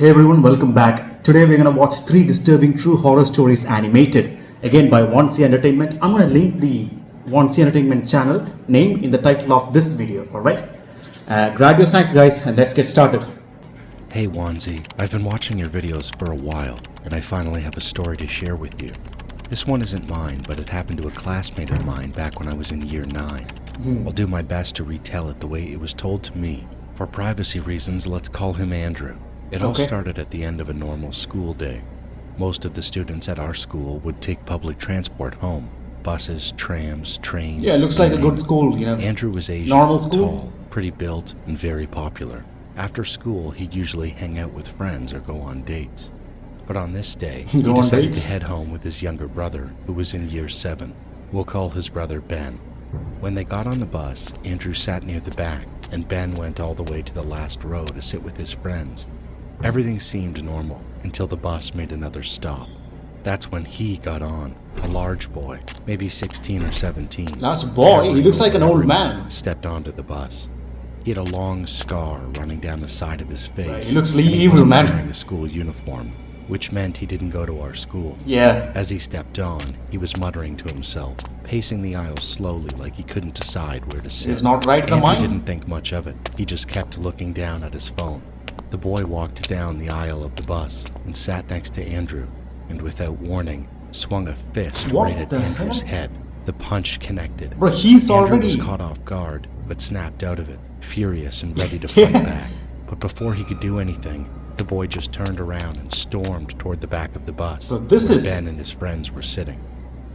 Hey everyone, welcome back. Today we're gonna watch 3 disturbing true horror stories animated, again by 1C Entertainment. I'm gonna link the 1C Entertainment channel name in the title of this video, alright? Grab your snacks guys and let's get started. Hey Wanzi, I've been watching your videos for a while, and I finally have a story to share with you. This one isn't mine, but it happened to a classmate of mine back when I was in year 9. I'll do my best to retell it the way it was told to me. For privacy reasons, let's call him Andrew. It all started at the end of a normal school day. Most of the students at our school would take public transport home. Buses, trams, trains. Yeah, it looks like a good school, you know. Andrew was Asian, normal school? tall, pretty built, and very popular. After school, he'd usually hang out with friends or go on dates. But on this day, he decided to head home with his younger brother, who was in year 7. We'll call his brother Ben. When they got on the bus, Andrew sat near the back, and Ben went all the way to the last row to sit with his friends. Everything seemed normal until the bus made another stop. That's when he got on. A large boy, maybe 16 or 17. Large boy? He looks like an old man. Stepped onto the bus. He had a long scar running down the side of his face. Right, he looks and he evil, wasn't man. wearing a school uniform, which meant he didn't go to our school. Yeah. As he stepped on, he was muttering to himself, pacing the aisle slowly like he couldn't decide where to sit. He's not right in the Andrew mind. didn't think much of it. He just kept looking down at his phone. The boy walked down the aisle of the bus and sat next to Andrew, and without warning, swung a fist right at Andrew's head. The punch connected. Bro, he's Andrew already... was caught off guard, but snapped out of it, furious and ready to fight back. But before he could do anything, the boy just turned around and stormed toward the back of the bus, So this where is... Ben and his friends were sitting.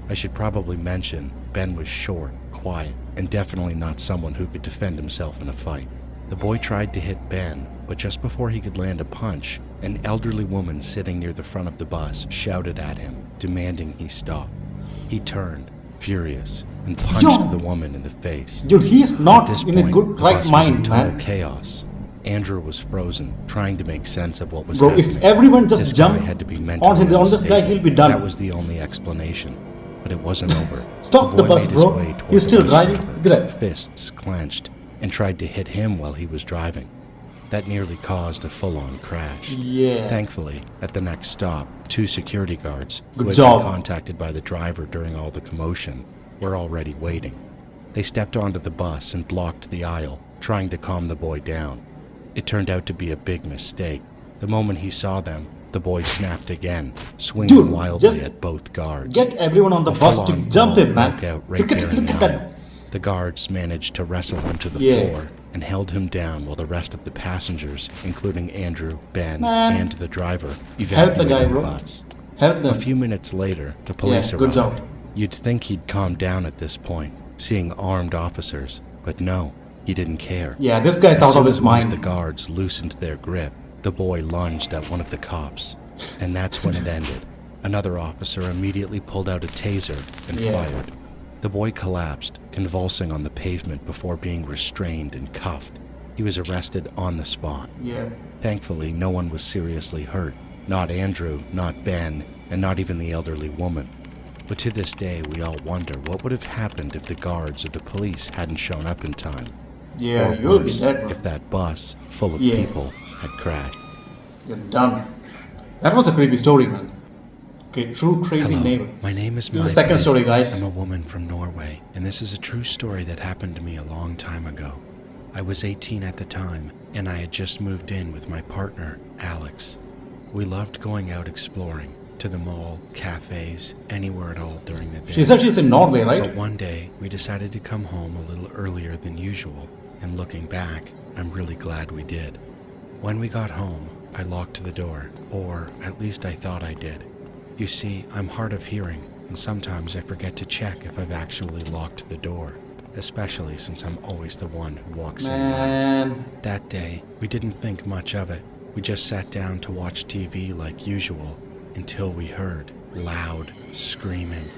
I should probably mention, Ben was short, quiet, and definitely not someone who could defend himself in a fight. The boy tried to hit Ben, but just before he could land a punch, an elderly woman sitting near the front of the bus shouted at him, demanding he stop. He turned, furious, and punched the woman in the face. Dude, he's At not this in point, a good the right bus was in mind, total man. chaos. Andrew was frozen, trying to make sense of what was Bro, happening. if everyone just This guy jump had to be on mentally this guy, unstable. he'll be done. That was the only explanation. But it wasn't over. Stop the boy bus, made his bro. way toward He's the still bus driving. driver, Look at that. fists clenched, and tried to hit him while he was driving. That nearly caused a full-on crash. Yeah. Thankfully, at the next stop, 2 security guards, who Good had job. been contacted by the driver during all the commotion, were already waiting. They stepped onto the bus and blocked the aisle, trying to calm the boy down. It turned out to be a big mistake. The moment he saw them, the boy snapped again, swinging Dude, wildly just at both guards. Get everyone on the bus to Full-on jump brawl him, man. broke out right Look there at, in look the at aisle. that. The guards managed to wrestle him to the Yeah. floor and held him down while the rest of the passengers, including Andrew, Ben, Man. and the driver, Help the evacuated guy, the bro. bus. Help A them. few minutes later, the police Yeah, good arrived. job. You'd think he'd calm down at this point, seeing armed officers, but no, he didn't care. Yeah, this guy's As out soon of his as one of mind. the guards loosened their grip, the boy lunged at one of the cops, and that's when it ended. Another officer immediately pulled out a taser and Yeah. fired. The boy collapsed, convulsing on the pavement before being restrained and cuffed. He was arrested on the spot. Yeah. Thankfully, no one was seriously hurt. Not Andrew, not Ben, and not even the elderly woman. But to this day, we all wonder what would have happened if the guards or the police hadn't shown up in time. Yeah, Or you'll be worse, dead, bro. if that bus, full of Yeah. people, had crashed. You're done. That was a creepy story, man. Okay, true crazy Hello, neighbor. my name is This is Mike. the second story, guys. I'm a woman from Norway, and this is a true story that happened to me a long time ago. I was 18 at the time, and I had just moved in with my partner, Alex. We loved going out exploring, to the mall, cafes, anywhere at all during the day. She said she's in Norway, But right? one day, we decided to come home a little earlier than usual, and looking back, I'm really glad we did. When we got home, I locked the door, or at least I thought I did. You see, I'm hard of hearing, and sometimes I forget to check if I've actually locked the door, especially since I'm always the one who walks in last. Man. That day, we didn't think much of it. We just sat down to watch TV like usual, until we heard loud screaming.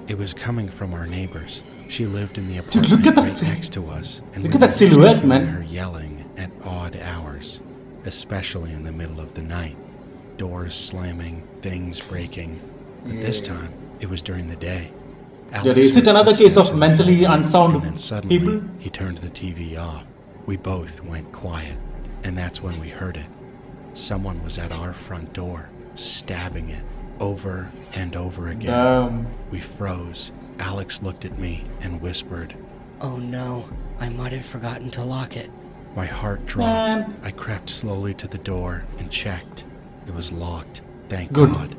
It was coming from our neighbors. She lived in the Dude, look apartment at the right thing. next to us, and Look we at that were used to silhouette, hearing man. her yelling at odd hours, especially in the middle of the night. Doors slamming, things breaking. But this Yeah. time, it was during the day. Yeah, is it heard another case footsteps of in the mentally hallway, unsound and then suddenly, people? he turned the TV off. We both went quiet, and that's when we heard it. someone was at our front door, stabbing it over and over again. Damn. We froze. Alex looked at me and whispered, Oh no, I might have forgotten to lock it. My heart dropped. Man. I crept slowly to the door and checked. It was locked. Thank Good. God.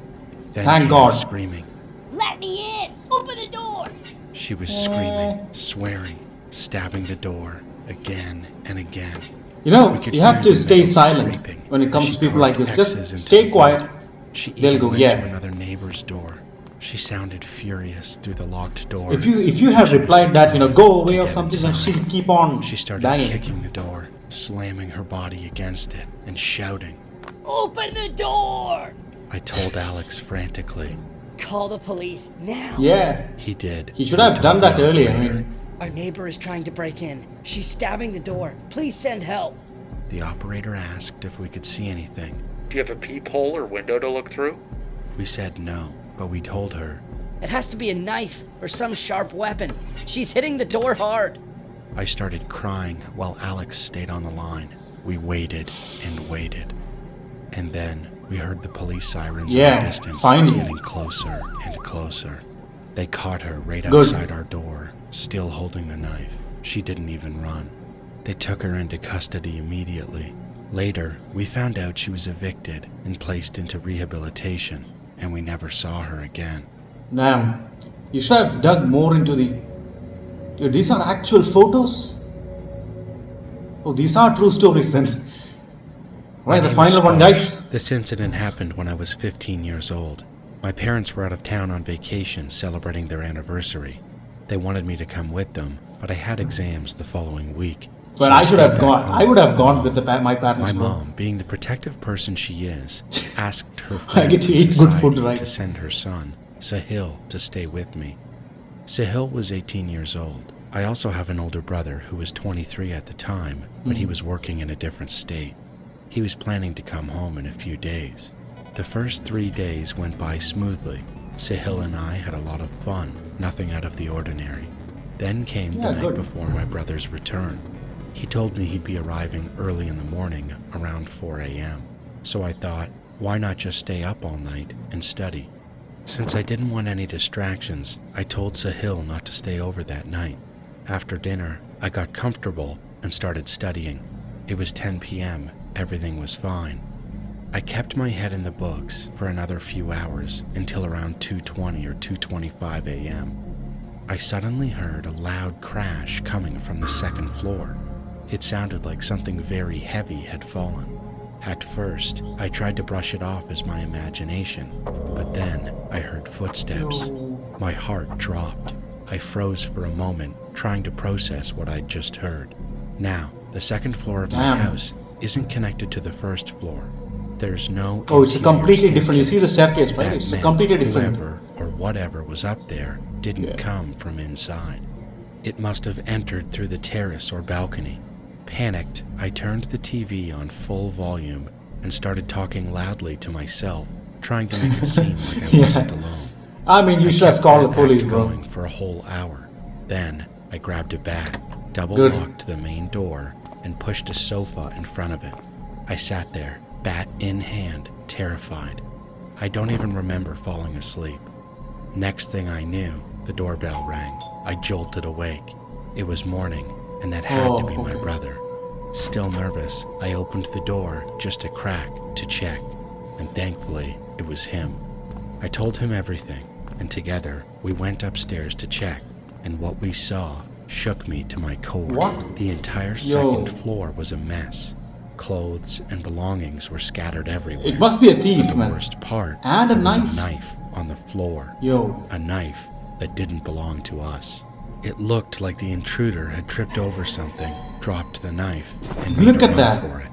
Then Thank came God. screaming. Let me in! Open the door! She was screaming, swearing, stabbing the door again and again. You know, We could you have hear to the stay nails silent scraping. when it comes She to people like carved this. X's Just into stay the quiet. wood. She They'll even go, went yeah. to another neighbor's door. She sounded furious through the locked door. If you had She was replied that, determined go away to or get something, then inside. she'll keep on She started banging. kicking the door, slamming her body against it, and shouting. Open the door! I told Alex frantically. Call the police now! Yeah, He did. he should have done that earlier. I mean, Our neighbor is trying to break in. She's stabbing the door. Please send help. The operator asked if we could see anything. Do you have a peephole or window to look through? We said no, but we told her. It has to be a knife or some sharp weapon. She's hitting the door hard. I started crying while Alex stayed on the line. We waited and waited. And then we heard the police sirens Yeah, in the distance, finally. getting closer and closer. They caught her right Good. outside our door, still holding the knife. She didn't even run. They took her into custody immediately. Later, we found out she was evicted and placed into rehabilitation, and we never saw her again. damn, you should have dug more into the. Yo, these are actual photos? Oh, these are true stories then. Right, the My name is final one, Sparks. guys. This incident happened when I was 15 years old. My parents were out of town on vacation celebrating their anniversary. They wanted me to come with them, but I had exams the following week. But so I should stayed have back gone. home I would have with gone mom. with my parents. My bro. mom, being the protective person she is, asked her I friend get to from eat good society food, right? to send her son, Sahil, to stay with me. Sahil was 18 years old. I also have an older brother who was 23 at the time, but he was working in a different state. He was planning to come home in a few days. The first 3 days went by smoothly. Sahil and I had a lot of fun, nothing out of the ordinary. Then came the Yeah, night good. before my brother's return. He told me he'd be arriving early in the morning, around 4 a.m. So I thought, why not just stay up all night and study? Since I didn't want any distractions, I told Sahil not to stay over that night. After dinner, I got comfortable and started studying. It was 10 p.m. Everything was fine. I kept my head in the books for another few hours until around 2:20 or 2:25 a.m. I suddenly heard a loud crash coming from the second floor. It sounded like something very heavy had fallen. At first, I tried to brush it off as my imagination, but then I heard footsteps. My heart dropped. I froze for a moment, trying to process what I'd just heard. Now, the second floor of my Damn. house isn't connected to the first floor. There's no Oh, it's a interior completely different. You see the staircase. staircase, right? That It's a meant completely different. Whoever or whatever was up there didn't Yeah. come from inside. It must have entered through the terrace or balcony. Panicked, I turned the TV on full volume and started talking loudly to myself, trying to make it seem like I Yeah. wasn't alone. I mean, you I should have kept called the that police, act bro. going for a whole hour. Then I grabbed a bat, double Good. locked the main door, and pushed a sofa in front of it. I sat there, bat in hand, terrified. I don't even remember falling asleep. Next thing I knew, the doorbell rang. I jolted awake. It was morning, and that had to be my okay. brother. Still nervous, I opened the door just a crack to check, and thankfully, it was him. I told him everything, and together we went upstairs to check, and what we saw shook me to my core. What? The entire second floor was a mess. Clothes and belongings were scattered everywhere. It must be a thief, The man. worst part, And a there was knife. a knife on the floor. Yo, A knife that didn't belong to us. It looked like the intruder had tripped over something, dropped the knife, and made Look a at run that. for it.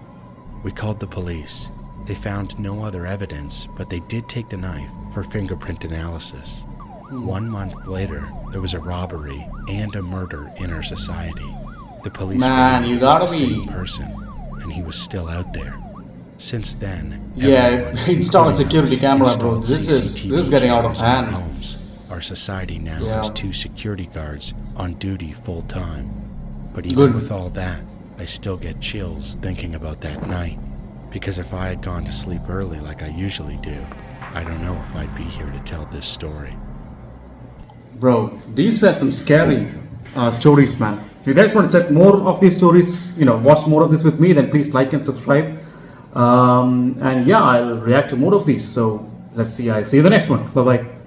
We called the police. They found no other evidence, but they did take the knife for fingerprint analysis. 1 month later, there was a robbery and a murder in our society. The police Man, believed you it was gotta the be- same person, and he was still out there. Since then, Yeah, everyone, install a including security us, camera, bro. installed This is CCTV getting out of cameras in our hand. homes. Our society now Yeah. has 2 security guards on duty full time. But even Good. with all that, I still get chills thinking about that night. Because if I had gone to sleep early like I usually do, I don't know if I'd be here to tell this story. Bro, these were some scary stories, man. If you guys want to check more of these stories, watch more of this with me, then please like and subscribe. And yeah, I'll react to more of these. So let's see. I'll see you in the next one. Bye bye.